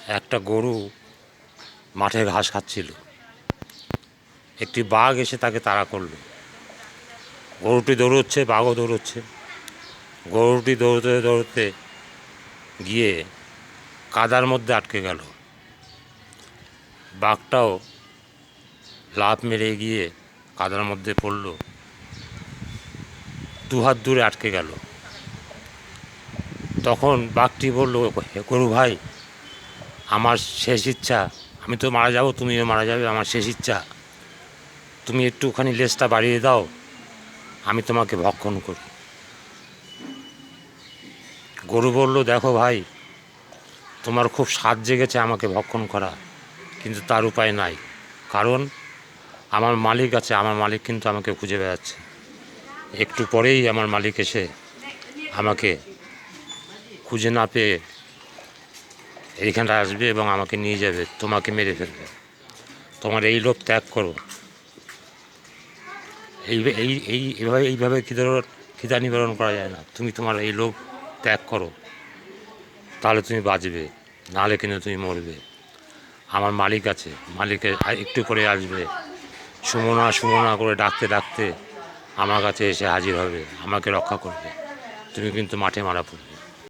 একটা গরু মাঠে ঘাস খাচ্ছিল। একটি বাঘ এসে তাকে তাড়া করলো। গরুটি দৌড়চ্ছে, বাঘও দৌড়চ্ছে। গরুটি দৌড়তে দৌড়তে গিয়ে কাদার মধ্যে আটকে গেল। বাঘটাও লাফ মেরে গিয়ে কাদার মধ্যে পড়ল, দুহাত দূরে আটকে গেল। তখন বাঘটি বলল, গরু ভাই, আমার শেষ ইচ্ছা, আমি তো মারা যাব, তুমিও মারা যাবে, আমার শেষ ইচ্ছা, তুমি একটুখানি লেজটা বাড়িয়ে দাও, আমি তোমাকে ভক্ষণ করি। গরু বলল, দেখো ভাই, তোমার খুব স্বাদ জেগেছে আমাকে ভক্ষণ করা, কিন্তু তার উপায় নাই, কারণ আমার মালিক আছে, আমার মালিক কিন্তু আমাকে খুঁজে বেড়াচ্ছে। একটু পরেই আমার মালিক এসে আমাকে খুঁজে না পেয়ে এইখানটা আসবে এবং আমাকে নিয়ে যাবে, তোমাকে মেরে ফেলবে। তোমার এই লোভ ত্যাগ করো। এইভাবে খিদা নিবারণ করা যায় না। তুমি তোমার এই লোভ ত্যাগ করো, তাহলে তুমি বাঁচবে, নাহলে কিন্তু তুমি মরবে। আমার মালিক আছে, মালিকের একটু করে আসবে, সুমনা সুমনা করে ডাকতে ডাকতে আমার কাছে এসে হাজির হবে, আমাকে রক্ষা করবে। তুমি কিন্তু মাঠে মারা পড়বে।